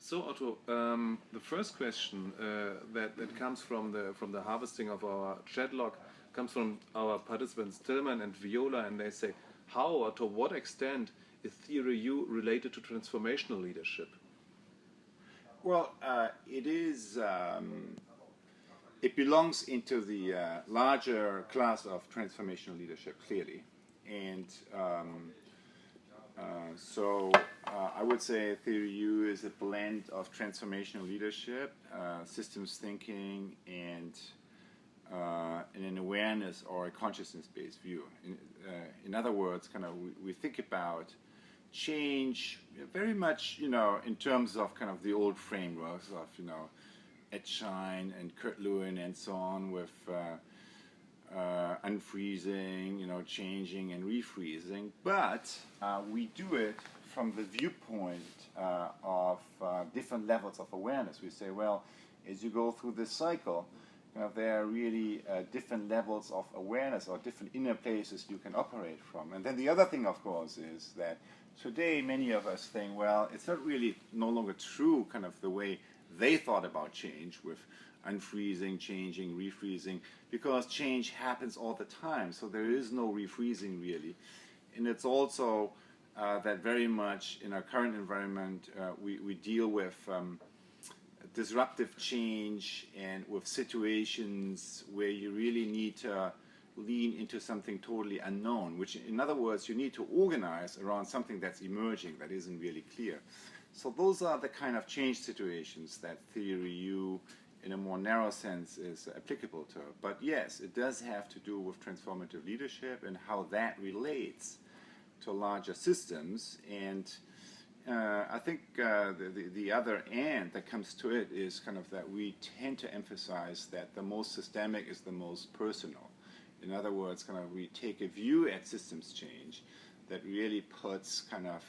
So Otto, the first question that comes from the harvesting of our chat log comes from our participants Tillman and Viola, and they say, how or to what extent is Theory U related to transformational leadership? Well, it belongs into the larger class of transformational leadership, clearly, and so I would say Theory U is a blend of transformational leadership, systems thinking, and an awareness or a consciousness-based view. In other words, kind of we think about change very much, in terms of kind of the old frameworks of, Ed Schein and Kurt Lewin and so on, with unfreezing, changing and refreezing, but we do it from the viewpoint of different levels of awareness. We say, well, as you go through this cycle, there are really different levels of awareness or different inner places you can operate from. And then the other thing, of course, is that today many of us think, well, it's not really no longer true kind of the way they thought about change with unfreezing, changing, refreezing, because change happens all the time, so there is no refreezing really. And it's also that very much in our current environment we deal with disruptive change and with situations where you really need to lean into something totally unknown, which in other words you need to organize around something that's emerging, that isn't really clear. So those are the kind of change situations that Theory U in a more narrow sense is applicable to. But yes, it does have to do with transformative leadership and how that relates to larger systems. And I think the other end that comes to it is kind of that we tend to emphasize that the most systemic is the most personal. In other words, kind of we take a view at systems change that really puts kind of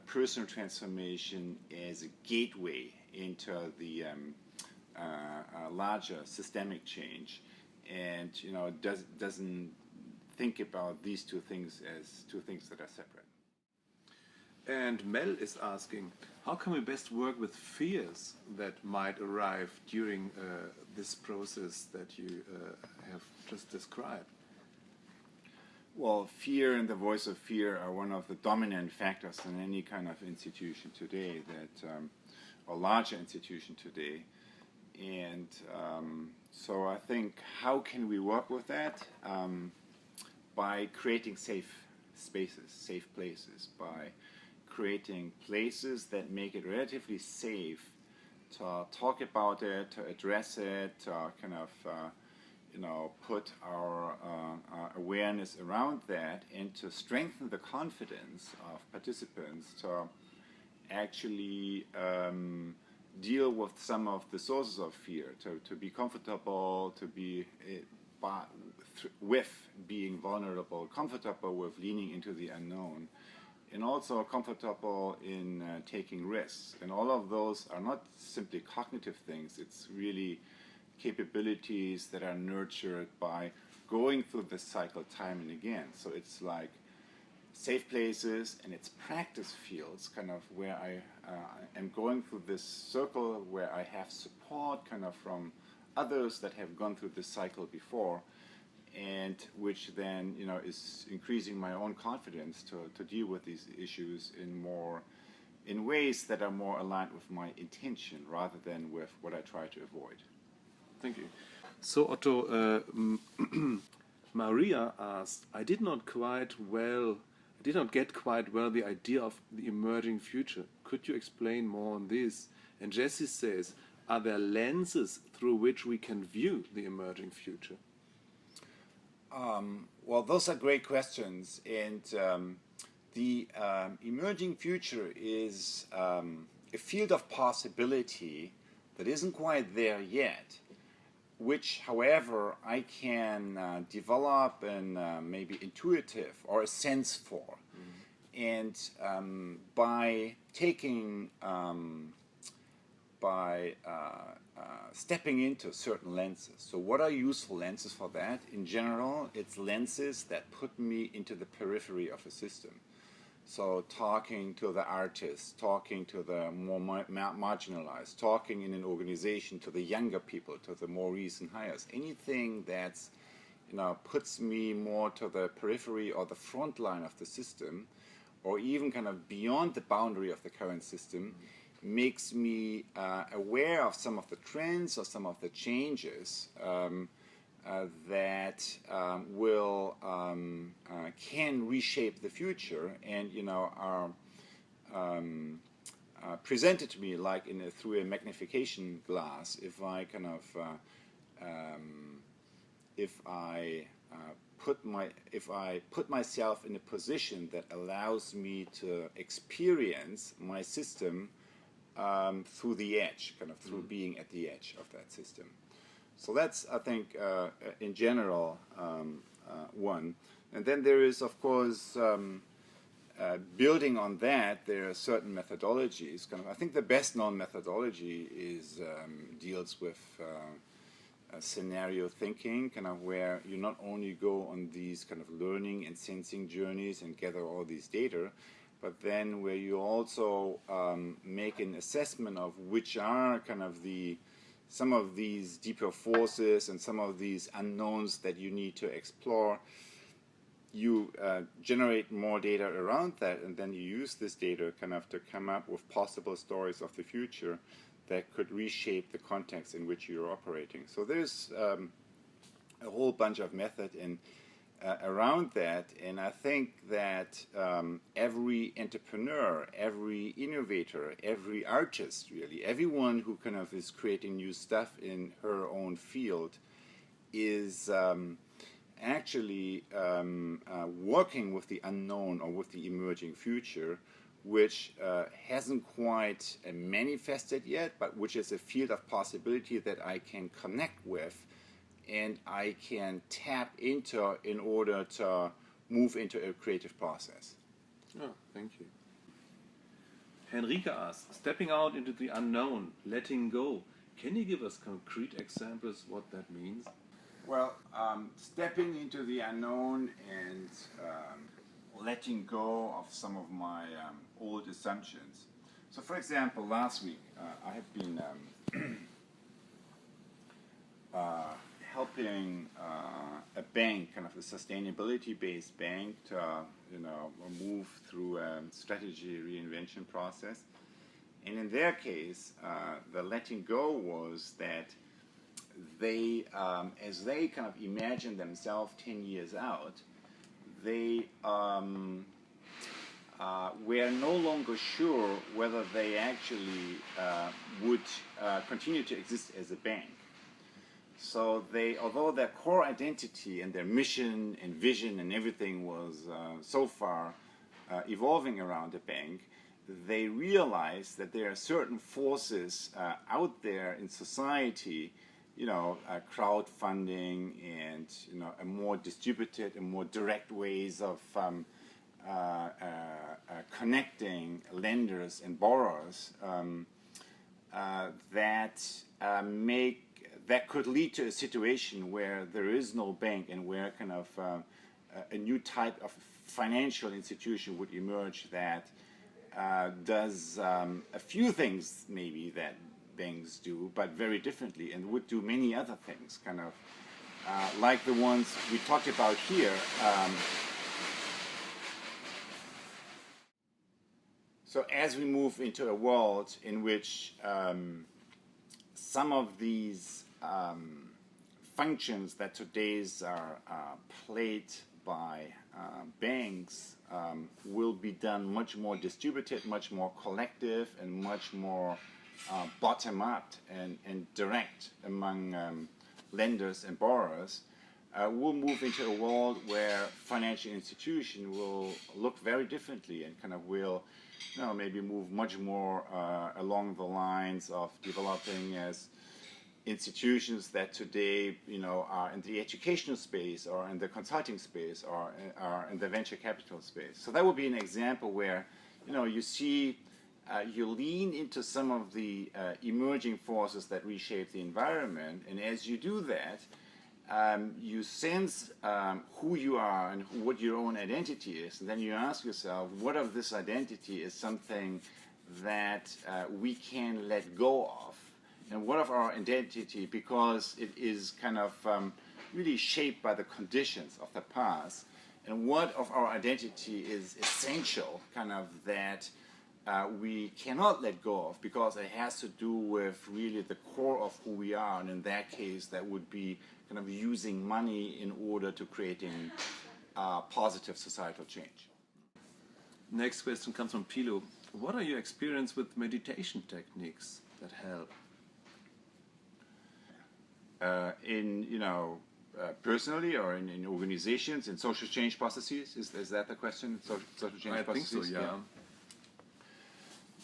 personal transformation as a gateway into the larger systemic change, and doesn't think about these two things as two things that are separate. And Mel is asking, how can we best work with fears that might arrive during this process that you have just described? Well, fear and the voice of fear are one of the dominant factors in any kind of institution today, or larger institution today. And so I think, how can we work with that? By creating safe spaces, safe places, by creating places that make it relatively safe to talk about it, to address it, to kind of put our awareness around that, and to strengthen the confidence of participants to actually deal with some of the sources of fear, to be comfortable, to be with being vulnerable, comfortable with leaning into the unknown, and also comfortable in taking risks. And all of those are not simply cognitive things, it's really capabilities that are nurtured by going through this cycle time and again. So it's like safe places, and it's practice fields kind of where I am going through this circle, where I have support kind of from others that have gone through this cycle before, and which then is increasing my own confidence to deal with these issues in ways that are more aligned with my intention rather than with what I try to avoid. Thank you. So Otto, Maria asked, I did not get quite well the idea of the emerging future. Could you explain more on this? And Jesse says, are there lenses through which we can view the emerging future? Well, those are great questions, and the emerging future is a field of possibility that isn't quite there yet, which, however, I can develop and maybe intuitive or a sense for. And by taking, stepping into certain lenses. So what are useful lenses for that? In general, it's lenses that put me into the periphery of a system. So talking to the artists, talking to the more marginalized, talking in an organization to the younger people, to the more recent hires, anything that's, puts me more to the periphery or the front line of the system, or even kind of beyond the boundary of the current system, makes me aware of some of the trends or some of the changes that can reshape the future, and are presented to me like through a magnification glass. If I kind of if I put myself in a position that allows me to experience my system through the edge, kind of through being at the edge of that system. So that's, I think, in general, one. And then there is, of course, building on that, there are certain methodologies. I think the best-known methodology deals with scenario thinking, where you not only go on these kind of learning and sensing journeys and gather all these data, but then where you also make an assessment of which are some of these deeper forces and some of these unknowns that you need to explore. You generate more data around that, and then you use this data to come up with possible stories of the future that could reshape the context in which you're operating. So there's a whole bunch of method around that, and I think that every entrepreneur, every innovator, every artist, really, everyone who is creating new stuff in her own field is actually working with the unknown or with the emerging future, which hasn't quite manifested yet, but which is a field of possibility that I can connect with and I can tap into in order to move into a creative process. Oh, thank you. Henrike asks, stepping out into the unknown, letting go. Can you give us concrete examples what that means? Well, stepping into the unknown and letting go of some of my old assumptions. So, for example, last week I have been helping a bank, a sustainability-based bank, to move through a strategy reinvention process. And in their case, the letting go was that they, as they imagine themselves 10 years out, they were no longer sure whether they actually would continue to exist as a bank. So although their core identity and their mission and vision and everything was so far evolving around a bank, they realized that there are certain forces out there in society, crowdfunding and a more distributed and more direct ways of connecting lenders and borrowers that could lead to a situation where there is no bank and where a new type of financial institution would emerge that does a few things maybe that banks do, but very differently, and would do many other things, like the ones we talked about here. So as we move into a world in which some of these functions that today's are played by banks will be done much more distributed, much more collective, and much more bottom-up and direct among lenders and borrowers, we'll move into a world where financial institutions will look very differently and will maybe move much more along the lines of developing as institutions that today are in the educational space or in the consulting space or are in the venture capital space. So that would be an example where you see you lean into some of the emerging forces that reshape the environment, and as you do that, you sense who you are and what your own identity is, and then you ask yourself, what of this identity is something that we can let go of, and what of our identity, because it is kind of really shaped by the conditions of the past, and what of our identity is essential, kind of that we cannot let go of because it has to do with really the core of who we are, and in that case that would be kind of using money in order to creating positive societal change. Next question comes from Pilo. What are your experience with meditation techniques that help? Personally, or in organizations, in social change processes? Is that the question? Social change processes? I think so, yeah.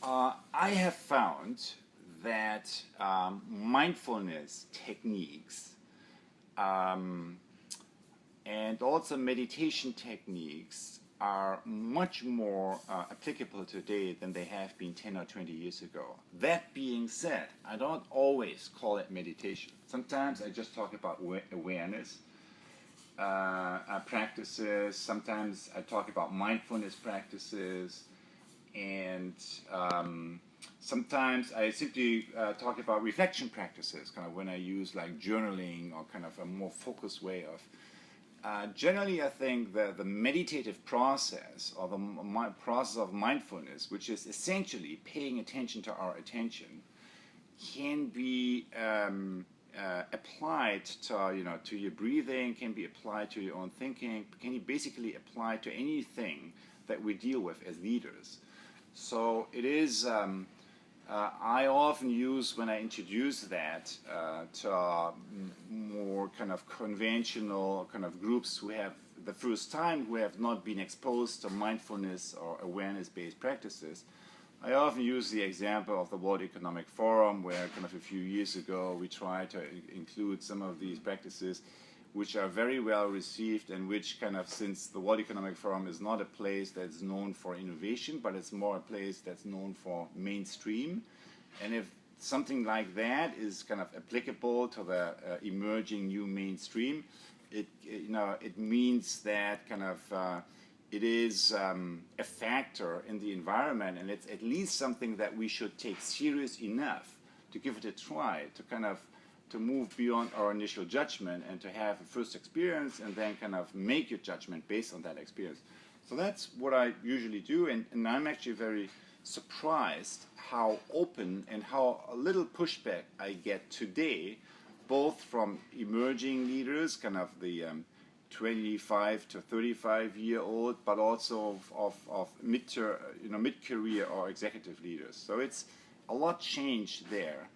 I have found that mindfulness techniques and also meditation techniques are much more applicable today than they have been 10 or 20 years ago. That being said, I don't always call it meditation. Sometimes I just talk about awareness practices. Sometimes I talk about mindfulness practices. And sometimes I simply talk about reflection practices, kind of when I use like journaling or kind of a more focused way of. Generally, I think the meditative process or the process of mindfulness, which is essentially paying attention to our attention, can be applied to your breathing, can be applied to your own thinking, can be basically applied to anything that we deal with as leaders. So it is. I often use, when I introduce that to more kind of conventional kind of groups who have the first time, who have not been exposed to mindfulness or awareness-based practices, I often use the example of the World Economic Forum, where kind of a few years ago we tried to include some of these practices, which are very well received, and which kind of, since the World Economic Forum is not a place that's known for innovation, but it's more a place that's known for mainstream. And if something like that is kind of applicable to the emerging new mainstream, it means that kind of it is a factor in the environment, and it's at least something that we should take serious enough to give it a try, to kind of to move beyond our initial judgment and to have a first experience and then kind of make your judgment based on that experience. So that's what I usually do, and I'm actually very surprised how open and how a little pushback I get today, both from emerging leaders, kind of the 25 to 35-year-old, but also of mid-career or executive leaders. So it's a lot changed there.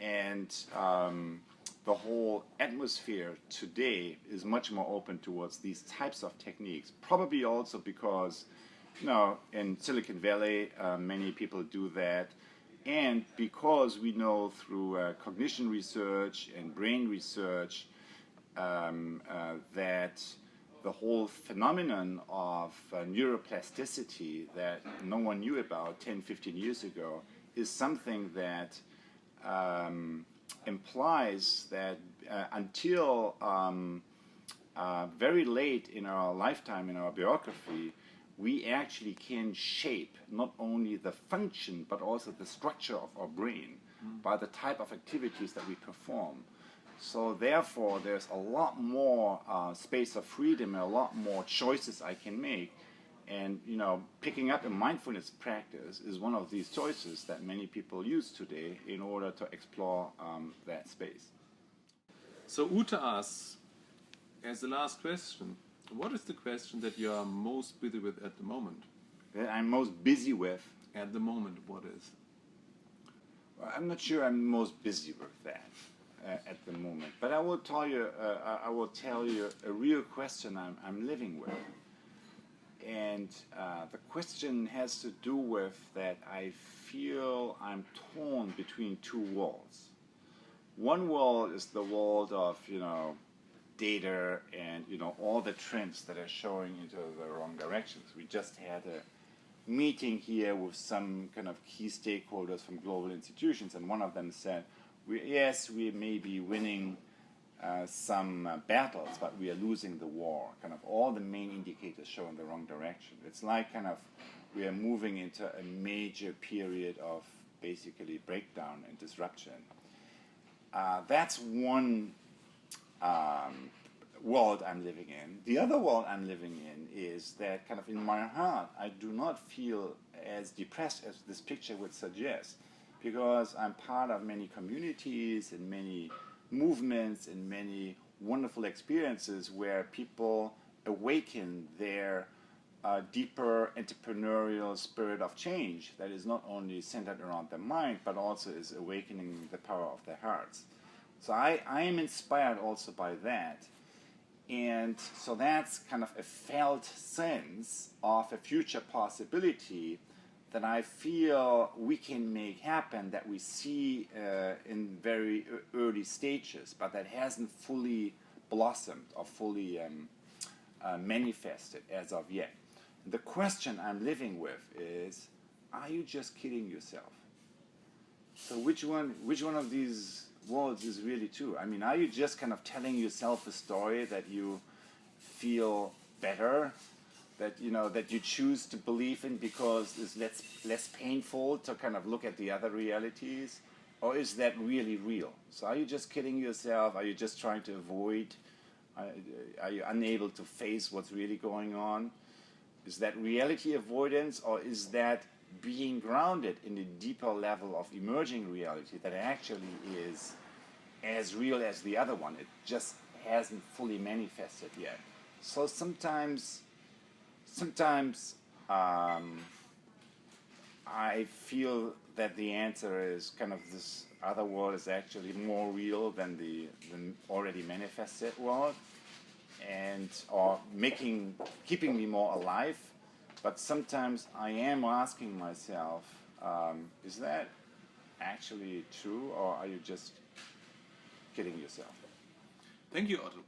And the whole atmosphere today is much more open towards these types of techniques, probably also because, in Silicon Valley, many people do that, and because we know through cognition research and brain research that the whole phenomenon of neuroplasticity that no one knew about 10, 15 years ago is something that implies that until very late in our lifetime, in our biography, we actually can shape not only the function but also the structure of our brain by the type of activities that we perform. So therefore, there's a lot more space of freedom and a lot more choices I can make. And picking up a mindfulness practice is one of these choices that many people use today in order to explore that space. So Ute asks, as the last question, what is the question that you are most busy with at the moment? That I'm most busy with? At the moment, what is? Well, I'm not sure I'm most busy with that at the moment. But I will tell you a real question I'm living with. And the question has to do with that I feel I'm torn between two worlds. One world is the world of, data and, all the trends that are showing into the wrong directions. We just had a meeting here with some kind of key stakeholders from global institutions, and one of them said, we may be winning some battles, but we are losing the war. Kind of all the main indicators show in the wrong direction. It's like kind of we are moving into a major period of basically breakdown and disruption. That's one world I'm living in. The other world I'm living in is that kind of in my heart, I do not feel as depressed as this picture would suggest, because I'm part of many communities and many movements and many wonderful experiences where people awaken their deeper entrepreneurial spirit of change that is not only centered around their mind, but also is awakening the power of their hearts. So I am inspired also by that. And so that's kind of a felt sense of a future possibility that I feel we can make happen, that we see in very early stages, but that hasn't fully blossomed or fully manifested as of yet. The question I'm living with is, are you just kidding yourself? So which one of these worlds is really true? I mean, are you just kind of telling yourself a story that you feel better, that that you choose to believe in because it's less painful to kind of look at the other realities, or is that really real? So are you just kidding yourself? Are you just trying to avoid? Are you unable to face what's really going on? Is that reality avoidance, or is that being grounded in a deeper level of emerging reality that actually is as real as the other one? It just hasn't fully manifested yet. So sometimes I feel that the answer is kind of this other world is actually more real than the already manifested world, and or keeping me more alive. But sometimes I am asking myself, is that actually true, or are you just kidding yourself? Thank you, Otto.